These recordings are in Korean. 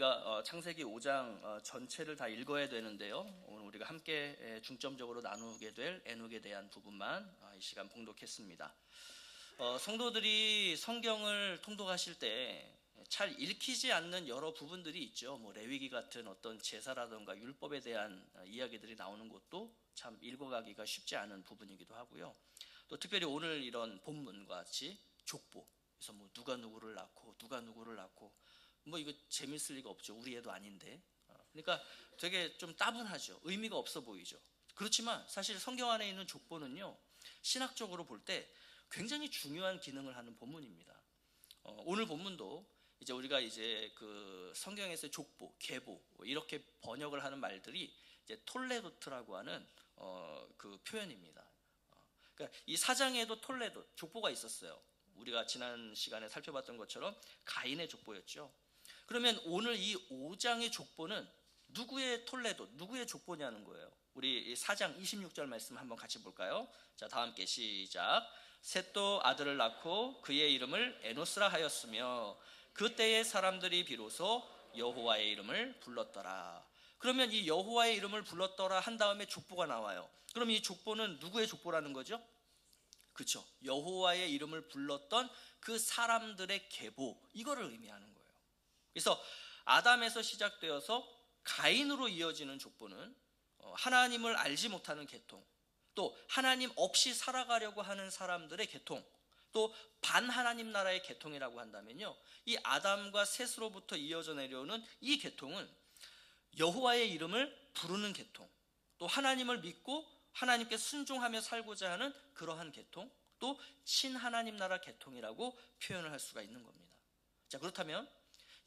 우리가 창세기 5장 전체를 다 읽어야 되는데요. 오늘 우리가 함께 중점적으로 나누게 될 에녹에 대한 부분만 이 시간 봉독했습니다. 성도들이 성경을 통독하실 때 잘 읽히지 않는 여러 부분들이 있죠. 레위기 같은 어떤 제사라든가 율법에 대한 이야기들이 나오는 것도 참 읽어가기가 쉽지 않은 부분이기도 하고요. 또 특별히 오늘 이런 본문과 같이 족보, 그래서 누가 누구를 낳고 누가 누구를 낳고 이거 재밌을 리가 없죠. 우리 애도 아닌데. 그러니까 되게 좀 따분하죠. 의미가 없어 보이죠. 그렇지만 사실 성경 안에 있는 족보는요, 신학적으로 볼 때 굉장히 중요한 기능을 하는 본문입니다. 오늘 본문도 이제 우리가 그 성경에서 족보, 계보 이렇게 번역을 하는 말들이 이제 톨레도트라고 하는 그 표현입니다. 그러니까 이 사장에도 톨레도 족보가 있었어요. 우리가 지난 시간에 살펴봤던 것처럼 가인의 족보였죠. 그러면 오늘 이 5장의 족보는 누구의 톨레도, 누구의 족보냐는 거예요. 우리 4장 26절 말씀 한번 같이 볼까요? 자, 다 함께 시작. 셋도 아들을 낳고 그의 이름을 에노스라 하였으며 그때의 사람들이 비로소 여호와의 이름을 불렀더라. 그러면 이 여호와의 이름을 불렀더라 한 다음에 족보가 나와요. 그럼 이 족보는 누구의 족보라는 거죠? 그렇죠. 여호와의 이름을 불렀던 그 사람들의 계보, 이거를 의미하는 거예요. 그래서 아담에서 시작되어서 가인으로 이어지는 족보는 하나님을 알지 못하는 계통, 또 하나님 없이 살아가려고 하는 사람들의 계통, 또 반하나님 나라의 계통이라고 한다면요, 이 아담과 셋으로부터 이어져 내려오는 이 계통은 여호와의 이름을 부르는 계통, 또 하나님을 믿고 하나님께 순종하며 살고자 하는 그러한 계통, 또 친하나님 나라 계통이라고 표현을 할 수가 있는 겁니다. 자, 그렇다면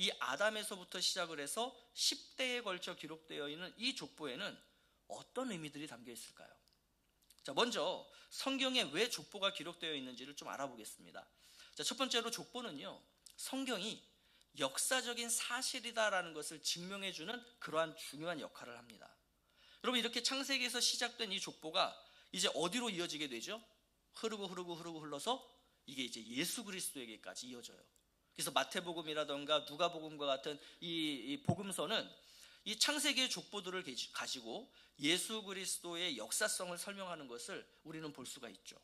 이 아담에서부터 시작을 해서 10대에 걸쳐 기록되어 있는 이 족보에는 어떤 의미들이 담겨 있을까요? 자, 먼저 성경에 왜 족보가 기록되어 있는지를 좀 알아보겠습니다. 자, 첫 번째로 족보는요, 성경이 역사적인 사실이다라는 것을 증명해주는 그러한 중요한 역할을 합니다. 여러분, 이렇게 창세기에서 시작된 이 족보가 이제 어디로 이어지게 되죠? 흐르고 흘러서 이게 이제 예수 그리스도에게까지 이어져요. 그래서 마태복음이라던가 누가복음과 같은 이 복음서는 이 창세기의 족보들을 가지고 예수 그리스도의 역사성을 설명하는 것을 우리는 볼 수가 있죠.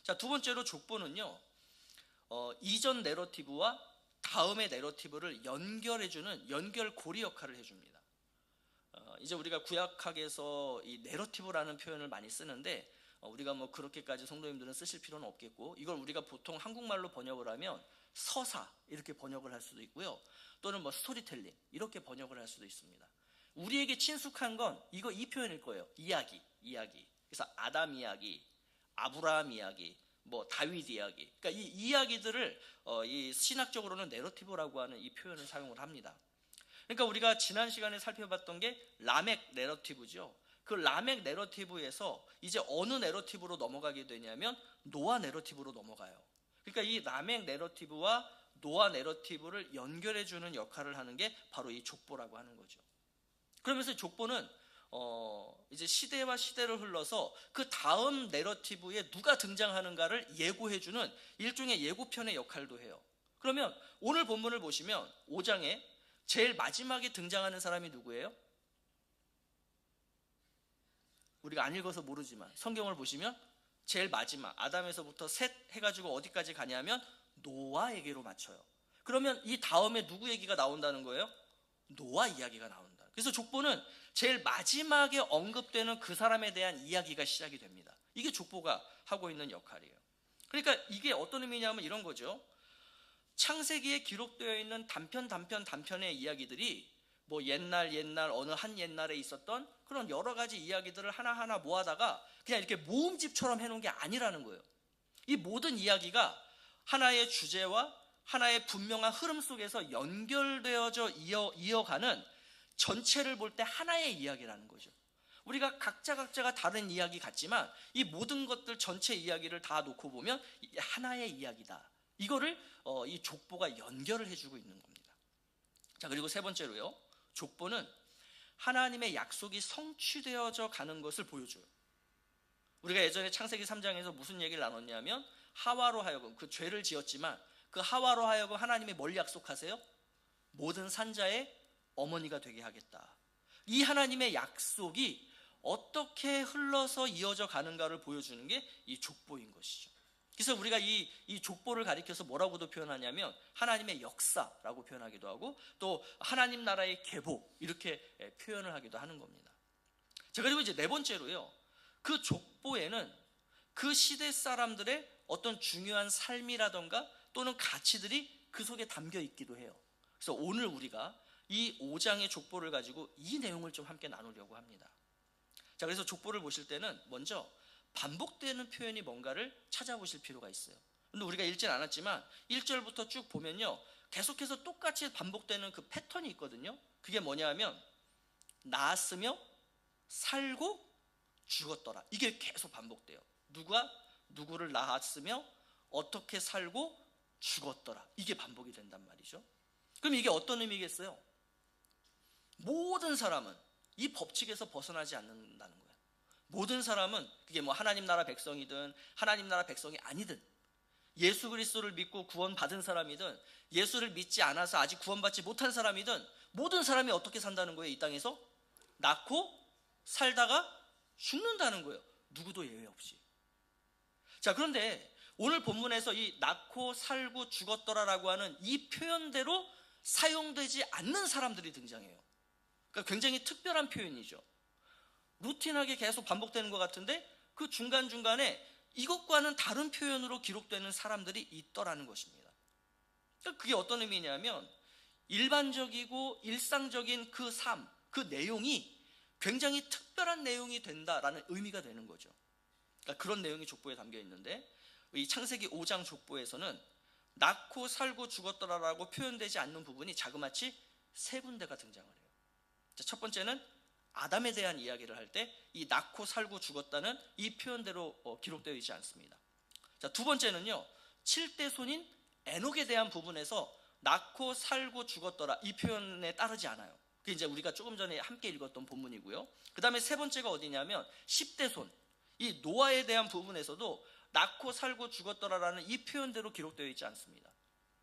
자, 두 번째로 족보는요, 이전 내러티브와 다음의 내러티브를 연결해주는 연결고리 역할을 해줍니다. 이제 우리가 구약학에서 이 내러티브라는 표현을 많이 쓰는데 우리가 그렇게까지 성도님들은 쓰실 필요는 없겠고, 이걸 우리가 보통 한국말로 번역을 하면 서사 이렇게 번역을 할 수도 있고요, 또는 스토리텔링 이렇게 번역을 할 수도 있습니다. 우리에게 친숙한 건 이 표현일 거예요. 이야기. 그래서 아담 이야기, 아브라함 이야기, 다윗 이야기. 그러니까 이 이야기들을 이 신학적으로는 내러티브라고 하는 이 표현을 사용을 합니다. 그러니까 우리가 지난 시간에 살펴봤던 게 라멕 내러티브죠. 그 라멕 내러티브에서 이제 어느 내러티브로 넘어가게 되냐면 노아 내러티브로 넘어가요. 그러니까 이 라멕 내러티브와 노아 내러티브를 연결해주는 역할을 하는 게 바로 이 족보라고 하는 거죠. 그러면서 족보는 이제 시대와 시대를 흘러서 그 다음 내러티브에 누가 등장하는가를 예고해주는 일종의 예고편의 역할도 해요. 그러면 오늘 본문을 보시면 5장에 제일 마지막에 등장하는 사람이 누구예요? 우리가 안 읽어서 모르지만 성경을 보시면 제일 마지막 아담에서부터 셋 해가지고 어디까지 가냐면 노아에게로 맞춰요. 그러면 이 다음에 누구 얘기가 나온다는 거예요? 노아 이야기가 나온다. 그래서 족보는 제일 마지막에 언급되는 그 사람에 대한 이야기가 시작이 됩니다. 이게 족보가 하고 있는 역할이에요. 그러니까 이게 어떤 의미냐면 이런 거죠. 창세기에 기록되어 있는 단편의 이야기들이 옛날 어느 한 옛날에 있었던 그런 여러 가지 이야기들을 하나하나 모아다가 그냥 이렇게 모음집처럼 해놓은 게 아니라는 거예요. 이 모든 이야기가 하나의 주제와 하나의 분명한 흐름 속에서 연결되어져 이어가는 전체를 볼 때 하나의 이야기라는 거죠. 우리가 각자가 다른 이야기 같지만 이 모든 것들 전체 이야기를 다 놓고 보면 하나의 이야기다. 이거를 이 족보가 연결을 해주고 있는 겁니다. 자, 그리고 세 번째로요, 족보는 하나님의 약속이 성취되어져 가는 것을 보여줘요. 우리가 예전에 창세기 3장에서 무슨 얘기를 나눴냐면 하와로 하여금 그 죄를 지었지만 그 하와로 하여금 하나님이 뭘 약속하세요? 모든 산자의 어머니가 되게 하겠다. 이 하나님의 약속이 어떻게 흘러서 이어져 가는가를 보여주는 게 이 족보인 것이죠. 그래서 우리가 이 족보를 가리켜서 뭐라고도 표현하냐면 하나님의 역사라고 표현하기도 하고 또 하나님 나라의 계보 이렇게 표현을 하기도 하는 겁니다. 자, 그리고 이제 네 번째로요, 그 족보에는 그 시대 사람들의 어떤 중요한 삶이라던가 또는 가치들이 그 속에 담겨 있기도 해요. 그래서 오늘 우리가 이 5장의 족보를 가지고 이 내용을 좀 함께 나누려고 합니다. 자, 그래서 족보를 보실 때는 먼저 반복되는 표현이 뭔가를 찾아보실 필요가 있어요. 근데 우리가 읽진 않았지만 1절부터 쭉 보면요, 계속해서 똑같이 반복되는 그 패턴이 있거든요. 그게 뭐냐 하면 낳았으며 살고 죽었더라. 이게 계속 반복돼요. 누가 누구를 낳았으며 어떻게 살고 죽었더라. 이게 반복이 된단 말이죠. 그럼 이게 어떤 의미겠어요? 모든 사람은 이 법칙에서 벗어나지 않는다는 거예요. 모든 사람은 그게 뭐 하나님 나라 백성이든 하나님 나라 백성이 아니든 예수 그리스도를 믿고 구원받은 사람이든 예수를 믿지 않아서 아직 구원받지 못한 사람이든 모든 사람이 어떻게 산다는 거예요? 이 땅에서 낳고 살다가 죽는다는 거예요. 누구도 예외 없이. 자, 그런데 오늘 본문에서 이 낳고 살고 죽었더라라고 하는 이 표현대로 사용되지 않는 사람들이 등장해요. 그러니까 굉장히 특별한 표현이죠. 루틴하게 계속 반복되는 것 같은데 그 중간중간에 이것과는 다른 표현으로 기록되는 사람들이 있더라는 것입니다. 그러니까 그게 어떤 의미냐면 일반적이고 일상적인 그 삶, 그 내용이 굉장히 특별한 내용이 된다라는 의미가 되는 거죠. 그러니까 그런 내용이 족보에 담겨 있는데 이 창세기 5장 족보에서는 낳고 살고 죽었더라라고 표현되지 않는 부분이 자그마치 3군데가 등장을 해요. 자, 첫 번째는 아담에 대한 이야기를 할 때 이 낳고 살고 죽었다는 이 표현대로 기록되어 있지 않습니다. 자, 두 번째는요, 7대 손인 에녹에 대한 부분에서 낳고 살고 죽었더라 이 표현에 따르지 않아요. 그게 이제 우리가 조금 전에 함께 읽었던 본문이고요. 그 다음에 세 번째가 어디냐면 10대 손, 이 노아에 대한 부분에서도 낳고 살고 죽었더라라는 이 표현대로 기록되어 있지 않습니다.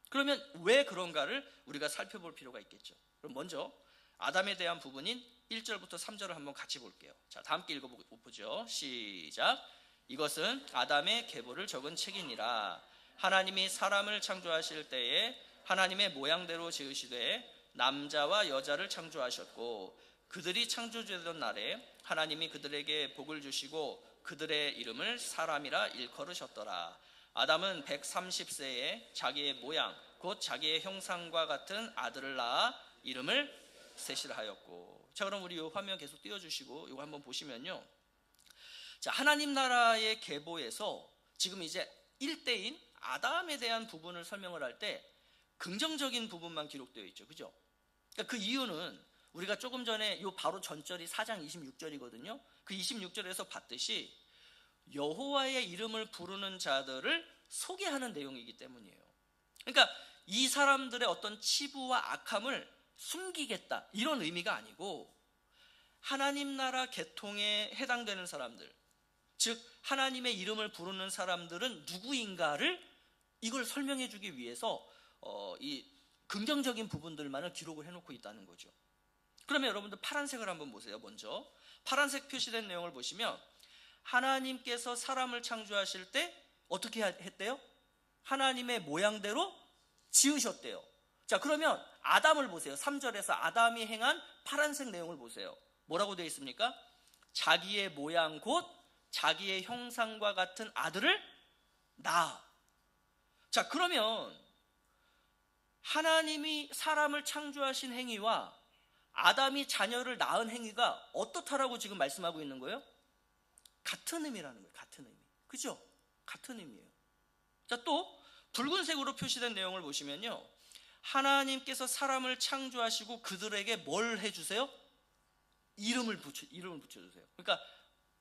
그러면 왜 그런가를 우리가 살펴볼 필요가 있겠죠. 그럼 먼저 아담에 대한 부분인 1절부터 3절을 한번 같이 볼게요. 자, 다 함께 읽어보죠. 시작. 이것은 아담의 계보를 적은 책이니라. 하나님이 사람을 창조하실 때에 하나님의 모양대로 지으시되 남자와 여자를 창조하셨고 그들이 창조되던 날에 하나님이 그들에게 복을 주시고 그들의 이름을 사람이라 일컬으셨더라. 아담은 130세에 자기의 모양 곧 자기의 형상과 같은 아들을 낳아 이름을 셋이라 하였고. 자, 그럼 우리 이 화면 계속 띄워주시고 이거 한번 보시면요, 자, 하나님 나라의 계보에서 지금 이제 1대인 아담에 대한 부분을 설명을 할 때 긍정적인 부분만 기록되어 있죠. 그죠? 그러니까 그 이유는 우리가 조금 전에 요 바로 전절이 4장 26절이거든요. 그 26절에서 봤듯이 여호와의 이름을 부르는 자들을 소개하는 내용이기 때문이에요. 그러니까 이 사람들의 어떤 치부와 악함을 숨기겠다 이런 의미가 아니고 하나님 나라 계통에 해당되는 사람들, 즉 하나님의 이름을 부르는 사람들은 누구인가를 이걸 설명해 주기 위해서 이 긍정적인 부분들만을 기록을 해놓고 있다는 거죠. 그러면 여러분들 파란색을 한번 보세요. 먼저 파란색 표시된 내용을 보시면 하나님께서 사람을 창조하실 때 어떻게 했대요? 하나님의 모양대로 지으셨대요. 자, 그러면 아담을 보세요. 3절에서 아담이 행한 파란색 내용을 보세요. 뭐라고 되어 있습니까? 자기의 모양 곧 자기의 형상과 같은 아들을 낳아. 자, 그러면 하나님이 사람을 창조하신 행위와 아담이 자녀를 낳은 행위가 어떻다라고 지금 말씀하고 있는 거예요? 같은 의미라는 거예요. 같은 의미. 그죠? 같은 의미예요. 자, 또 붉은색으로 표시된 내용을 보시면요, 하나님께서 사람을 창조하시고 그들에게 뭘 해주세요? 이름을 붙여주세요. 그러니까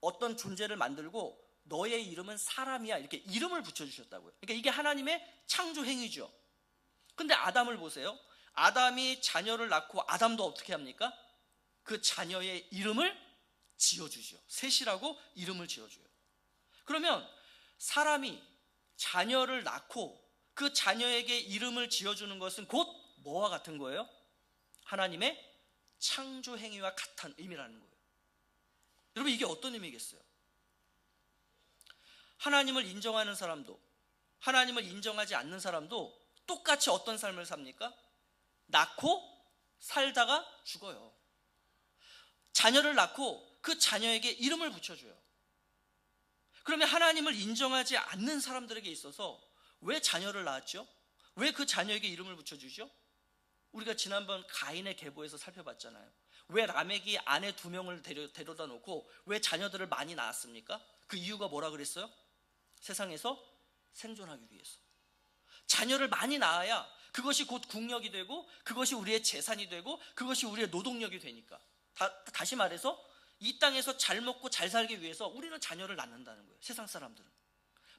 어떤 존재를 만들고 너의 이름은 사람이야 이렇게 이름을 붙여주셨다고요. 그러니까 이게 하나님의 창조 행위죠. 근데 아담을 보세요. 아담이 자녀를 낳고 아담도 어떻게 합니까? 그 자녀의 이름을 지어주죠. 셋이라고 이름을 지어줘요. 그러면 사람이 자녀를 낳고 그 자녀에게 이름을 지어주는 것은 곧 뭐와 같은 거예요? 하나님의 창조 행위와 같은 의미라는 거예요. 여러분, 이게 어떤 의미겠어요? 하나님을 인정하는 사람도 하나님을 인정하지 않는 사람도 똑같이 어떤 삶을 삽니까? 낳고 살다가 죽어요. 자녀를 낳고 그 자녀에게 이름을 붙여줘요. 그러면 하나님을 인정하지 않는 사람들에게 있어서 왜 자녀를 낳았죠? 왜 그 자녀에게 이름을 붙여주죠? 우리가 지난번 가인의 계보에서 살펴봤잖아요. 왜 라멕이 아내 2명을 데려다 놓고 왜 자녀들을 많이 낳았습니까? 그 이유가 뭐라 그랬어요? 세상에서 생존하기 위해서. 자녀를 많이 낳아야 그것이 곧 국력이 되고 그것이 우리의 재산이 되고 그것이 우리의 노동력이 되니까. 다시 말해서 이 땅에서 잘 먹고 잘 살기 위해서 우리는 자녀를 낳는다는 거예요. 세상 사람들은.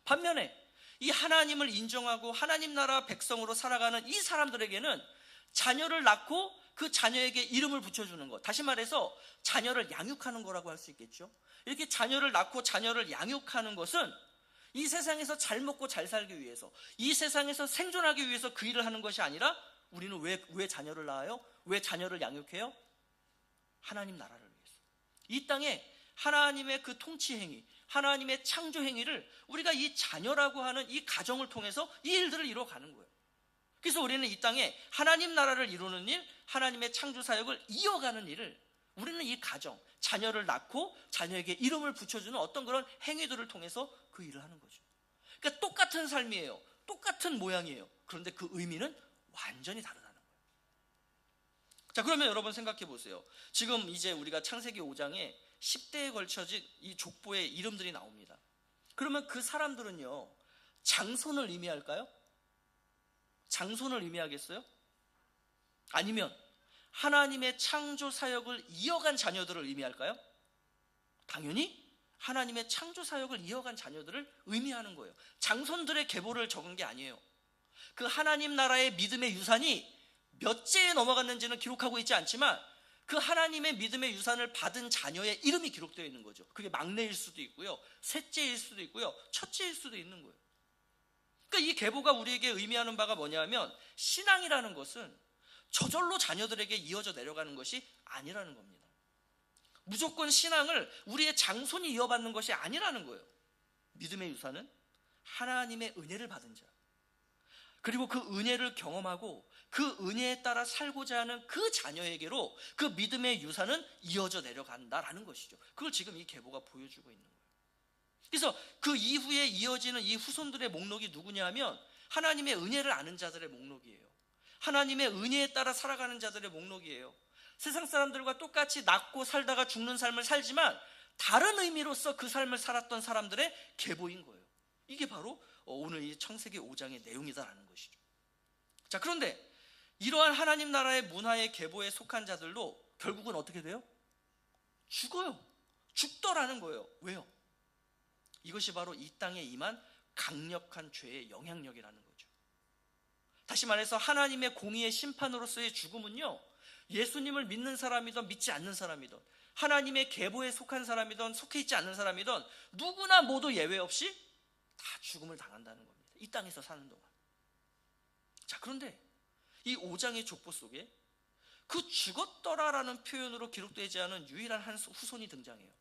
반면에 이 하나님을 인정하고 하나님 나라 백성으로 살아가는 이 사람들에게는 자녀를 낳고 그 자녀에게 이름을 붙여주는 것, 다시 말해서 자녀를 양육하는 거라고 할 수 있겠죠. 이렇게 자녀를 낳고 자녀를 양육하는 것은 이 세상에서 잘 먹고 잘 살기 위해서, 이 세상에서 생존하기 위해서 그 일을 하는 것이 아니라 우리는 왜 자녀를 낳아요? 왜 자녀를 양육해요? 하나님 나라를 위해서. 이 땅에 하나님의 그 통치 행위, 하나님의 창조 행위를 우리가 이 자녀라고 하는 이 가정을 통해서 이 일들을 이루어가는 거예요. 그래서 우리는 이 땅에 하나님 나라를 이루는 일, 하나님의 창조 사역을 이어가는 일을 우리는 이 가정, 자녀를 낳고 자녀에게 이름을 붙여주는 어떤 그런 행위들을 통해서 그 일을 하는 거죠. 그러니까 똑같은 삶이에요. 똑같은 모양이에요. 그런데 그 의미는 완전히 다르다는 거예요. 자, 그러면 여러분 생각해 보세요. 지금 이제 우리가 창세기 5장에 10대에 걸쳐진 이 족보의 이름들이 나옵니다. 그러면 그 사람들은요, 장손을 의미할까요? 장손을 의미하겠어요? 아니면 하나님의 창조 사역을 이어간 자녀들을 의미할까요? 당연히 하나님의 창조 사역을 이어간 자녀들을 의미하는 거예요. 장손들의 계보를 적은 게 아니에요. 그 하나님 나라의 믿음의 유산이 몇째에 넘어갔는지는 기록하고 있지 않지만 그 하나님의 믿음의 유산을 받은 자녀의 이름이 기록되어 있는 거죠. 그게 막내일 수도 있고요, 셋째일 수도 있고요, 첫째일 수도 있는 거예요. 그러니까 이 계보가 우리에게 의미하는 바가 뭐냐면, 신앙이라는 것은 저절로 자녀들에게 이어져 내려가는 것이 아니라는 겁니다. 무조건 신앙을 우리의 장손이 이어받는 것이 아니라는 거예요. 믿음의 유산은 하나님의 은혜를 받은 자, 그리고 그 은혜를 경험하고 그 은혜에 따라 살고자 하는 그 자녀에게로 그 믿음의 유산은 이어져 내려간다라는 것이죠. 그걸 지금 이 계보가 보여주고 있는 거예요. 그래서 그 이후에 이어지는 이 후손들의 목록이 누구냐 하면 하나님의 은혜를 아는 자들의 목록이에요. 하나님의 은혜에 따라 살아가는 자들의 목록이에요. 세상 사람들과 똑같이 낳고 살다가 죽는 삶을 살지만 다른 의미로서 그 삶을 살았던 사람들의 계보인 거예요. 이게 바로 오늘 이 창세기 5장의 내용이다라는 것이죠. 자, 그런데 이러한 하나님 나라의 문화의 계보에 속한 자들도 결국은 어떻게 돼요? 죽어요. 죽더라는 거예요. 왜요? 이것이 바로 이 땅에 임한 강력한 죄의 영향력이라는 거죠. 다시 말해서 하나님의 공의의 심판으로서의 죽음은요, 예수님을 믿는 사람이든 믿지 않는 사람이든, 하나님의 계보에 속한 사람이든 속해 있지 않는 사람이든 누구나 모두 예외 없이 다 죽음을 당한다는 겁니다. 이 땅에서 사는 동안. 자, 그런데 이 5장의 족보 속에 그 죽었더라라는 표현으로 기록되지 않은 유일한 한 후손이 등장해요.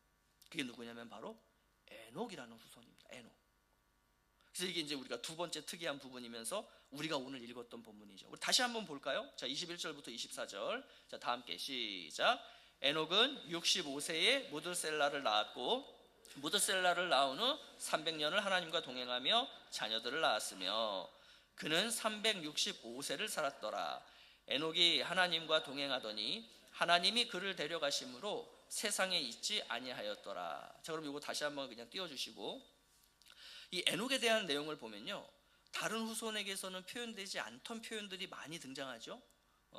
그게 누구냐면 바로 에녹이라는 후손입니다. 에녹. 그래서 이게 이제 우리가 두 번째 특이한 부분이면서 우리가 오늘 읽었던 본문이죠. 우리 다시 한번 볼까요? 자, 21절부터 24절. 자, 다 함께 시작. 에녹은 65세에 무드셀라를 낳았고 무드셀라를 낳은 후 300년을 하나님과 동행하며 자녀들을 낳았으며 그는 365세를 살았더라. 에녹이 하나님과 동행하더니 하나님이 그를 데려가심으로 세상에 있지 아니하였더라. 자, 그럼 이거 다시 한번 그냥 띄워주시고, 이 에녹에 대한 내용을 보면요, 다른 후손에게서는 표현되지 않던 표현들이 많이 등장하죠.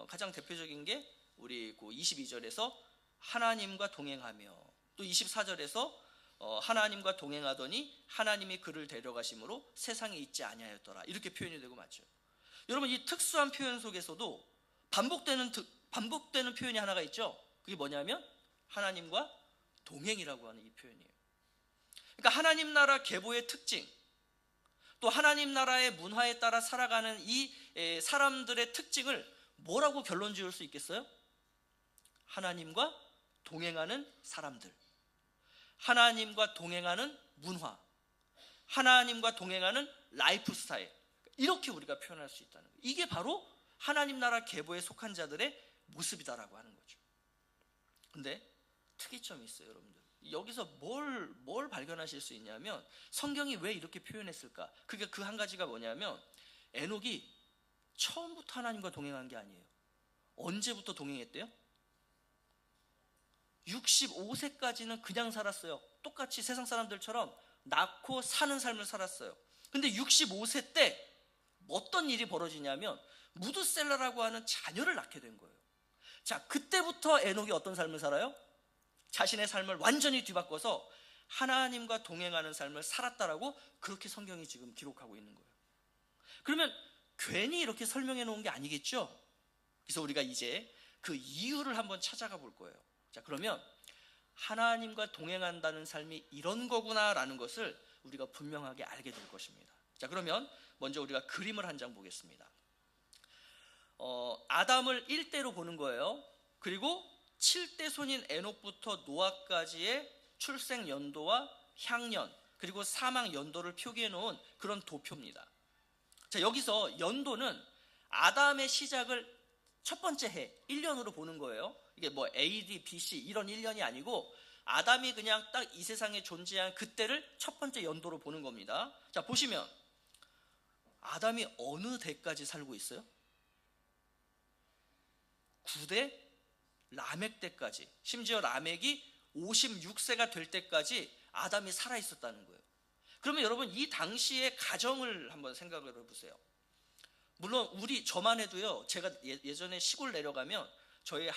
가장 대표적인 게 우리 그 22절에서 하나님과 동행하며, 또 24절에서 하나님과 동행하더니 하나님이 그를 데려가심으로 세상에 있지 아니하였더라, 이렇게 표현이 되고 맞죠. 여러분, 이 특수한 표현 속에서도 반복되는 표현이 하나가 있죠. 그게 뭐냐면 하나님과 동행이라고 하는 이 표현이에요. 그러니까 하나님 나라 계보의 특징, 또 하나님 나라의 문화에 따라 살아가는 이 사람들의 특징을 뭐라고 결론 지을 수 있겠어요? 하나님과 동행하는 사람들, 하나님과 동행하는 문화, 하나님과 동행하는 라이프 스타일, 이렇게 우리가 표현할 수 있다는 거예요. 이게 바로 하나님 나라 계보에 속한 자들의 모습이다라고 하는 거죠. 근데 특이점이 있어요, 여러분들. 여기서 뭘 발견하실 수 있냐면, 성경이 왜 이렇게 표현했을까? 그게 그 한 가지가 뭐냐면, 에녹이 처음부터 하나님과 동행한 게 아니에요. 언제부터 동행했대요? 65세까지는 그냥 살았어요. 똑같이 세상 사람들처럼 낳고 사는 삶을 살았어요. 근데 65세 때 어떤 일이 벌어지냐면, 무드셀라라고 하는 자녀를 낳게 된 거예요. 자, 그때부터 에녹이 어떤 삶을 살아요? 자신의 삶을 완전히 뒤바꿔서 하나님과 동행하는 삶을 살았다라고 그렇게 성경이 지금 기록하고 있는 거예요. 그러면 괜히 이렇게 설명해 놓은 게 아니겠죠? 그래서 우리가 이제 그 이유를 한번 찾아가 볼 거예요. 자, 그러면 하나님과 동행한다는 삶이 이런 거구나라는 것을 우리가 분명하게 알게 될 것입니다. 자, 그러면 먼저 우리가 그림을 한 장 보겠습니다. 아담을 1대로 보는 거예요. 그리고 7대 손인 에녹부터 노아까지의 출생 연도와 향년, 그리고 사망 연도를 표기해 놓은 그런 도표입니다. 자, 여기서 연도는 아담의 시작을 첫 번째 해 1년으로 보는 거예요. 이게 뭐 AD, BC 이런 1년이 아니고 아담이 그냥 딱 이 세상에 존재한 그때를 첫 번째 연도로 보는 겁니다. 자, 보시면 아담이 어느 대까지 살고 있어요? 9대 라멕 때까지, 심지어 라멕이 56세가 될 때까지 아담이 살아 있었다는 거예요. 그러면 여러분, 이 당시의 가정을 한번 생각을 해보세요. 물론 저만 해도요, 제가 예전에 시골 내려가면 저희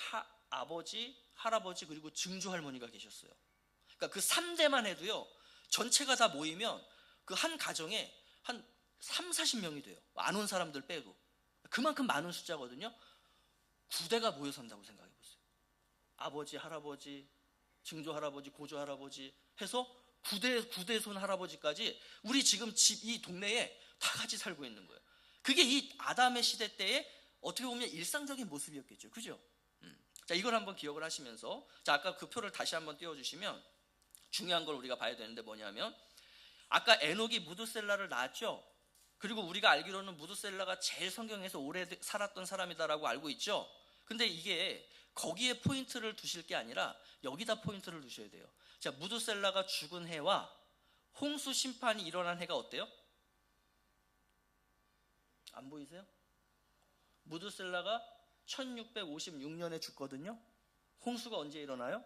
아버지, 할아버지, 그리고 증조 할머니가 계셨어요. 그러니까 그 3대만 해도요, 전체가 다 모이면 그 한 가정에 한 30-40명이 돼요. 안 온 사람들 빼고. 그만큼 많은 숫자거든요. 9대가 모여 산다고 생각해 보세요. 아버지, 할아버지, 증조 할아버지, 고조 할아버지 해서 9대 손 할아버지까지 우리 지금 집 이 동네에 다 같이 살고 있는 거예요. 그게 이 아담의 시대 때의 어떻게 보면 일상적인 모습이었겠죠. 그죠? 자, 이걸 한번 기억을 하시면서, 자, 아까 그 표를 다시 한번 띄워주시면 중요한 걸 우리가 봐야 되는데 뭐냐면, 아까 에녹이 무드셀라를 낳았죠. 그리고 우리가 알기로는 무드셀라가 제일 성경에서 오래 살았던 사람이다라고 알고 있죠. 근데 이게 거기에 포인트를 두실 게 아니라 여기다 포인트를 두셔야 돼요. 자, 무드셀라가 죽은 해와 홍수 심판이 일어난 해가 어때요? 안 보이세요? 무드셀라가 1656년에 죽거든요. 홍수가 언제 일어나요?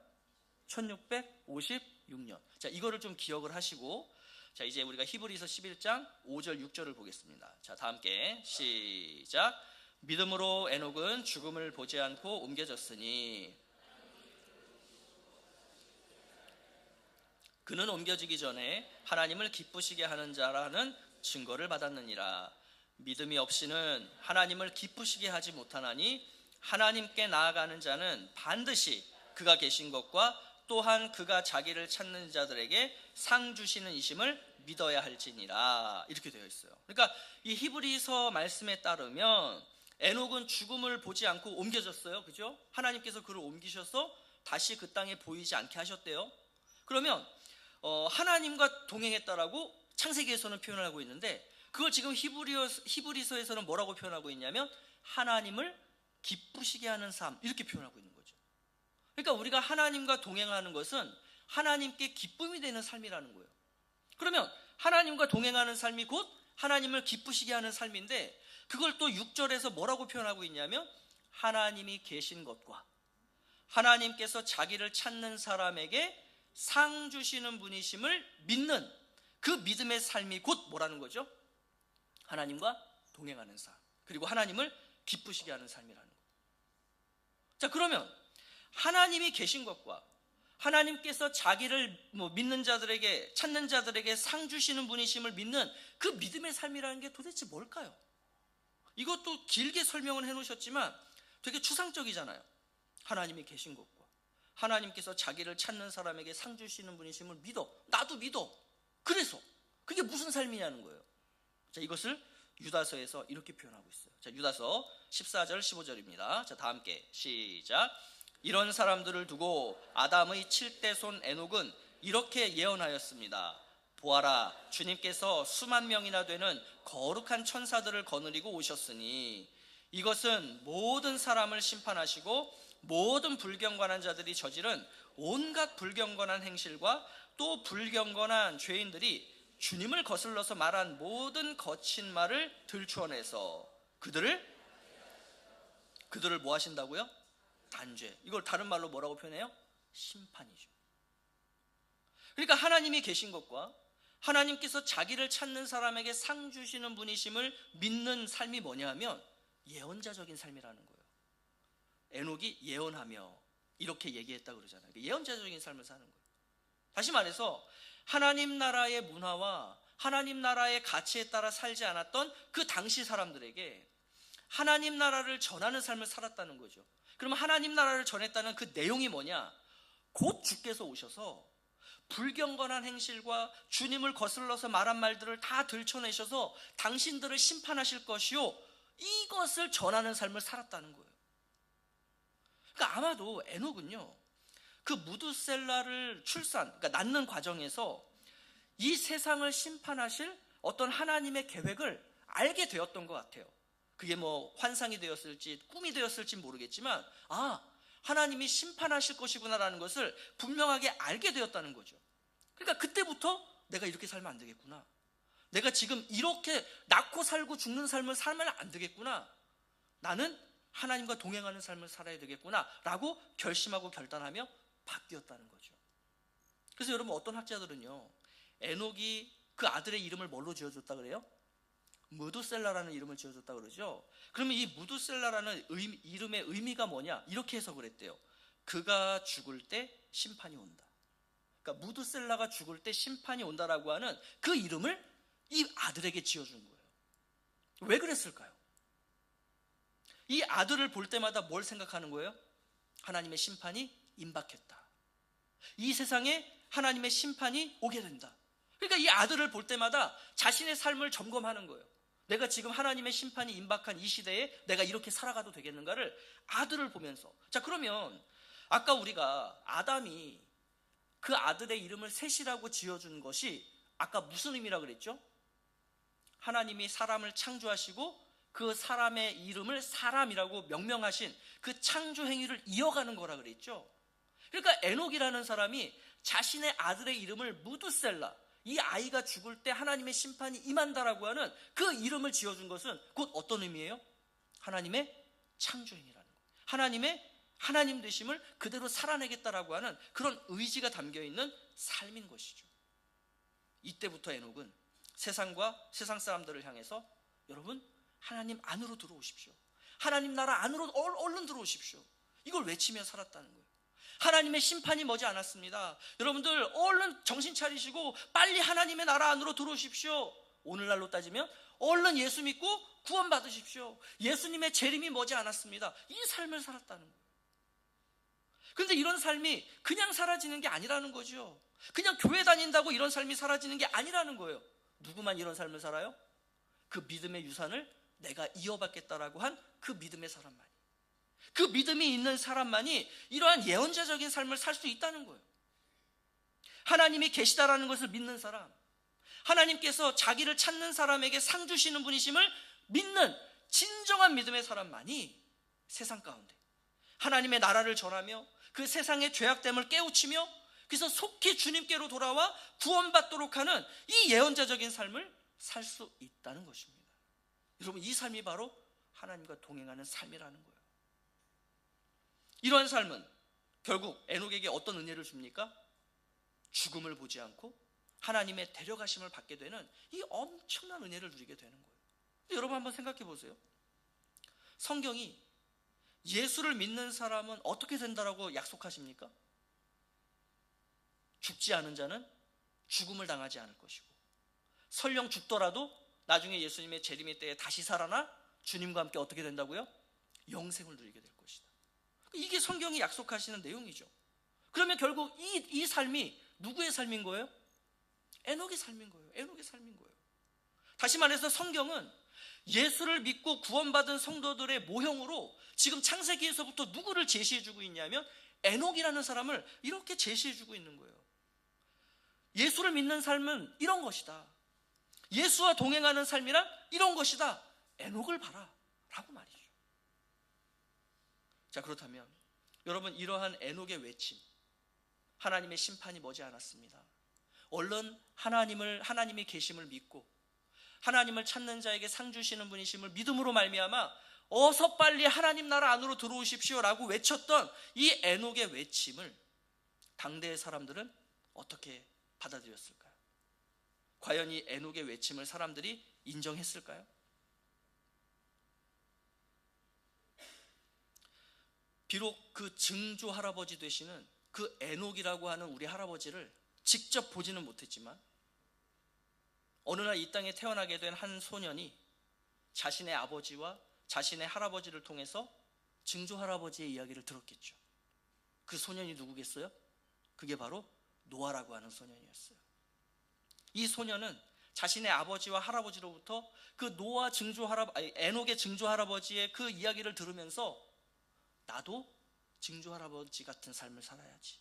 1656년. 자, 이거를 좀 기억을 하시고, 자, 이제 우리가 히브리서 11장 5절 6절을 보겠습니다. 자, 다 함께 시작. 믿음으로 에녹은 죽음을 보지 않고 옮겨졌으니 그는 옮겨지기 전에 하나님을 기쁘시게 하는 자라는 증거를 받았느니라. 믿음이 없이는 하나님을 기쁘시게 하지 못하나니 하나님께 나아가는 자는 반드시 그가 계신 것과 또한 그가 자기를 찾는 자들에게 상 주시는 이심을 믿어야 할지니라. 이렇게 되어 있어요. 그러니까 이 히브리서 말씀에 따르면 에녹은 죽음을 보지 않고 옮겨졌어요. 그죠? 하나님께서 그를 옮기셔서 다시 그 땅에 보이지 않게 하셨대요. 그러면 하나님과 동행했다라고 창세기에서는 표현을 하고 있는데, 그걸 지금 히브리서에서는 뭐라고 표현하고 있냐면 하나님을 기쁘시게 하는 삶, 이렇게 표현하고 있는 거죠. 그러니까 우리가 하나님과 동행하는 것은 하나님께 기쁨이 되는 삶이라는 거예요. 그러면 하나님과 동행하는 삶이 곧 하나님을 기쁘시게 하는 삶인데, 그걸 또 6절에서 뭐라고 표현하고 있냐면 하나님이 계신 것과 하나님께서 자기를 찾는 사람에게 상 주시는 분이심을 믿는 그 믿음의 삶이 곧 뭐라는 거죠? 하나님과 동행하는 삶, 그리고 하나님을 기쁘시게 하는 삶이라는 거예요. 자, 그러면 하나님이 계신 것과 하나님께서 자기를 믿는 자들에게, 찾는 자들에게 상 주시는 분이심을 믿는 그 믿음의 삶이라는 게 도대체 뭘까요? 이것도 길게 설명을 해놓으셨지만 되게 추상적이잖아요. 하나님이 계신 것과 하나님께서 자기를 찾는 사람에게 상 주시는 분이심을 믿어. 나도 믿어. 그래서 그게 무슨 삶이냐는 거예요. 자, 이것을 유다서에서 이렇게 표현하고 있어요. 자, 유다서 14절 15절입니다. 자, 다 함께 시작. 이런 사람들을 두고 아담의 7대 손 에녹은 이렇게 예언하였습니다. 보아라, 주님께서 수만 명이나 되는 거룩한 천사들을 거느리고 오셨으니 이것은 모든 사람을 심판하시고 모든 불경건한 자들이 저지른 온갖 불경건한 행실과 또 불경건한 죄인들이 주님을 거슬러서 말한 모든 거친 말을 들추어내서 그들을 뭐 하신다고요? 단죄. 이걸 다른 말로 뭐라고 표현해요? 심판이죠. 그러니까 하나님이 계신 것과 하나님께서 자기를 찾는 사람에게 상 주시는 분이심을 믿는 삶이 뭐냐 하면 예언자적인 삶이라는 거예요. 에녹이 예언하며 이렇게 얘기했다 그러잖아요. 예언자적인 삶을 사는 거예요. 다시 말해서 하나님 나라의 문화와 하나님 나라의 가치에 따라 살지 않았던 그 당시 사람들에게 하나님 나라를 전하는 삶을 살았다는 거죠. 그러면 하나님 나라를 전했다는 그 내용이 뭐냐? 곧 주께서 오셔서 불경건한 행실과 주님을 거슬러서 말한 말들을 다 들춰내셔서 당신들을 심판하실 것이요, 이것을 전하는 삶을 살았다는 거예요. 그러니까 아마도 에녹은요, 그 무두셀라를 그러니까 낳는 과정에서 이 세상을 심판하실 어떤 하나님의 계획을 알게 되었던 것 같아요. 그게 뭐 환상이 되었을지 꿈이 되었을지 모르겠지만, 하나님이 심판하실 것이구나라는 것을 분명하게 알게 되었다는 거죠. 그러니까 그때부터 내가 이렇게 살면 안 되겠구나, 내가 지금 이렇게 낳고 살고 죽는 삶을 살면 안 되겠구나, 나는 하나님과 동행하는 삶을 살아야 되겠구나 라고 결심하고 결단하며 바뀌었다는 거죠. 그래서 여러분, 어떤 학자들은요, 에녹이 그 아들의 이름을 뭘로 지어줬다 그래요? 무두셀라라는 이름을 지어줬다 그러죠. 그러면 이 무두셀라라는 이름의 의미가 뭐냐? 이렇게 해석을 했대요. 그가 죽을 때 심판이 온다. 그러니까 무두셀라가 죽을 때 심판이 온다라고 하는 그 이름을 이 아들에게 지어준 거예요. 왜 그랬을까요? 이 아들을 볼 때마다 뭘 생각하는 거예요? 하나님의 심판이 임박했다. 이 세상에 하나님의 심판이 오게 된다. 그러니까 이 아들을 볼 때마다 자신의 삶을 점검하는 거예요. 내가 지금 하나님의 심판이 임박한 이 시대에 내가 이렇게 살아가도 되겠는가를 아들을 보면서. 자, 그러면 아까 우리가 아담이 그 아들의 이름을 셋이라고 지어준 것이 아까 무슨 의미라 그랬죠? 하나님이 사람을 창조하시고 그 사람의 이름을 사람이라고 명명하신 그 창조 행위를 이어가는 거라 그랬죠. 그러니까 에녹이라는 사람이 자신의 아들의 이름을 무두셀라, 이 아이가 죽을 때 하나님의 심판이 임한다라고 하는 그 이름을 지어준 것은 곧 어떤 의미예요? 하나님의 창조 행위라는 거예요. 하나님의 하나님 되심을 그대로 살아내겠다라고 하는 그런 의지가 담겨있는 삶인 것이죠. 이때부터 에녹은 세상과 세상 사람들을 향해서 여러분, 하나님 안으로 들어오십시오, 하나님 나라 안으로 얼른 들어오십시오, 이걸 외치며 살았다는 거예요. 하나님의 심판이 머지 않았습니다. 여러분들 얼른 정신 차리시고 빨리 하나님의 나라 안으로 들어오십시오. 오늘날로 따지면 얼른 예수 믿고 구원 받으십시오. 예수님의 재림이 머지 않았습니다. 이 삶을 살았다는 거예요. 그런데 이런 삶이 그냥 사라지는 게 아니라는 거죠. 그냥 교회 다닌다고 이런 삶이 사라지는 게 아니라는 거예요. 누구만 이런 삶을 살아요? 그 믿음의 유산을 내가 이어받겠다라고 한 그 믿음의 사람만이, 그 믿음이 있는 사람만이 이러한 예언자적인 삶을 살 수 있다는 거예요. 하나님이 계시다라는 것을 믿는 사람, 하나님께서 자기를 찾는 사람에게 상 주시는 분이심을 믿는 진정한 믿음의 사람만이 세상 가운데 하나님의 나라를 전하며 그 세상의 죄악됨을 깨우치며 그래서 속히 주님께로 돌아와 구원받도록 하는 이 예언자적인 삶을 살 수 있다는 것입니다. 여러분, 이 삶이 바로 하나님과 동행하는 삶이라는 거예요. 이러한 삶은 결국 에녹에게 어떤 은혜를 줍니까? 죽음을 보지 않고 하나님의 데려가심을 받게 되는 이 엄청난 은혜를 누리게 되는 거예요. 여러분, 한번 생각해 보세요. 성경이 예수를 믿는 사람은 어떻게 된다라고 약속하십니까? 죽지 않은 자는 죽음을 당하지 않을 것이고, 설령 죽더라도 나중에 예수님의 재림의 때에 다시 살아나 주님과 함께 어떻게 된다고요? 영생을 누리게 될 것이다. 이게 성경이 약속하시는 내용이죠. 그러면 결국 이 삶이 누구의 삶인 거예요? 에녹의 삶인 거예요. 에녹의 삶인 거예요. 다시 말해서 성경은 예수를 믿고 구원받은 성도들의 모형으로 지금 창세기에서부터 누구를 제시해주고 있냐면 에녹이라는 사람을 이렇게 제시해주고 있는 거예요. 예수를 믿는 삶은 이런 것이다. 예수와 동행하는 삶이란 이런 것이다. 에녹을 봐라 라고 말이죠. 자, 그렇다면 여러분, 이러한 에녹의 외침, 하나님의 심판이 머지않았습니다. 얼른 하나님의 계심을 믿고 하나님을 찾는 자에게 상 주시는 분이심을 믿음으로 말미암아 어서 빨리 하나님 나라 안으로 들어오십시오라고 외쳤던 이 에녹의 외침을 당대의 사람들은 어떻게 받아들였을까요? 과연 이 에녹의 외침을 사람들이 인정했을까요? 비록 그 증조 할아버지 되시는 그 에녹이라고 하는 우리 할아버지를 직접 보지는 못했지만 어느 날 이 땅에 태어나게 된 한 소년이 자신의 아버지와 자신의 할아버지를 통해서 증조 할아버지의 이야기를 들었겠죠. 그 소년이 누구겠어요? 그게 바로 노아라고 하는 소년이었어요. 이 소년은 자신의 아버지와 할아버지로부터 그 노아 에녹의 증조 할아버지의 그 이야기를 들으면서 나도 증조 할아버지 같은 삶을 살아야지,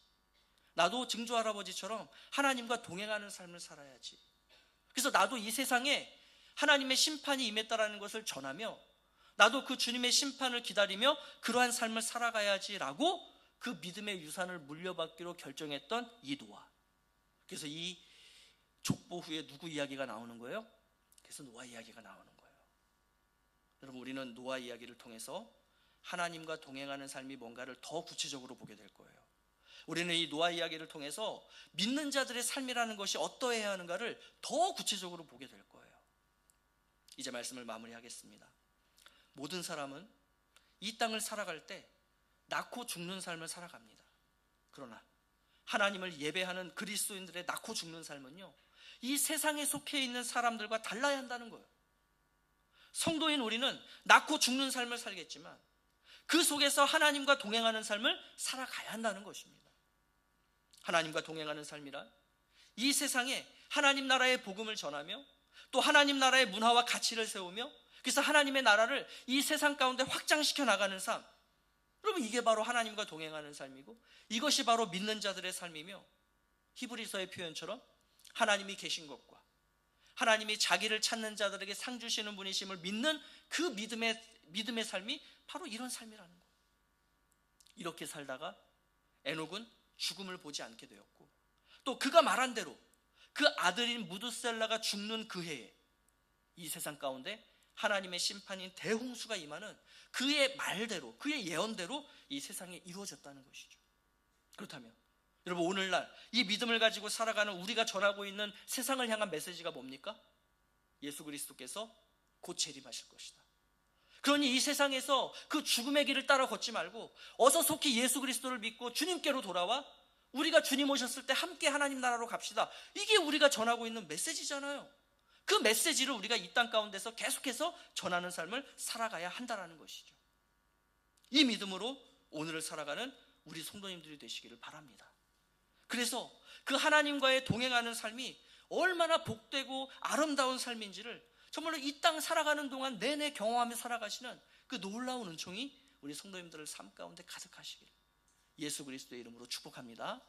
나도 증조 할아버지처럼 하나님과 동행하는 삶을 살아야지, 그래서 나도 이 세상에 하나님의 심판이 임했다라는 것을 전하며 나도 그 주님의 심판을 기다리며 그러한 삶을 살아가야지라고 그 믿음의 유산을 물려받기로 결정했던 이 노아. 그래서 이 족보 후에 누구 이야기가 나오는 거예요? 그래서 노아 이야기가 나오는 거예요. 여러분, 우리는 노아 이야기를 통해서 하나님과 동행하는 삶이 뭔가를 더 구체적으로 보게 될 거예요. 우리는 이 노아 이야기를 통해서 믿는 자들의 삶이라는 것이 어떠해야 하는가를 더 구체적으로 보게 될 거예요. 이제 말씀을 마무리하겠습니다. 모든 사람은 이 땅을 살아갈 때 낳고 죽는 삶을 살아갑니다. 그러나 하나님을 예배하는 그리스도인들의 낳고 죽는 삶은요, 이 세상에 속해 있는 사람들과 달라야 한다는 거예요. 성도인 우리는 낳고 죽는 삶을 살겠지만 그 속에서 하나님과 동행하는 삶을 살아가야 한다는 것입니다. 하나님과 동행하는 삶이란 이 세상에 하나님 나라의 복음을 전하며 또 하나님 나라의 문화와 가치를 세우며 그래서 하나님의 나라를 이 세상 가운데 확장시켜 나가는 삶, 여러분, 이게 바로 하나님과 동행하는 삶이고 이것이 바로 믿는 자들의 삶이며 히브리서의 표현처럼 하나님이 계신 것과 하나님이 자기를 찾는 자들에게 상 주시는 분이심을 믿는 그 믿음의 삶이 바로 이런 삶이라는 거예요. 이렇게 살다가 에녹은 죽음을 보지 않게 되었고 또 그가 말한 대로 그 아들인 무드셀라가 죽는 그 해에 이 세상 가운데 하나님의 심판인 대홍수가 임하는 그의 말대로, 그의 예언대로 이 세상에 이루어졌다는 것이죠. 그렇다면 여러분, 오늘날 이 믿음을 가지고 살아가는 우리가 전하고 있는 세상을 향한 메시지가 뭡니까? 예수 그리스도께서 곧 재림하실 것이다. 그러니 이 세상에서 그 죽음의 길을 따라 걷지 말고 어서 속히 예수 그리스도를 믿고 주님께로 돌아와 우리가 주님 오셨을 때 함께 하나님 나라로 갑시다. 이게 우리가 전하고 있는 메시지잖아요. 그 메시지를 우리가 이 땅 가운데서 계속해서 전하는 삶을 살아가야 한다는 것이죠. 이 믿음으로 오늘을 살아가는 우리 성도님들이 되시기를 바랍니다. 그래서 그 하나님과의 동행하는 삶이 얼마나 복되고 아름다운 삶인지를 정말로 이 땅 살아가는 동안 내내 경험하며 살아가시는 그 놀라운 은총이 우리 성도님들의 삶 가운데 가득하시길 예수 그리스도의 이름으로 축복합니다.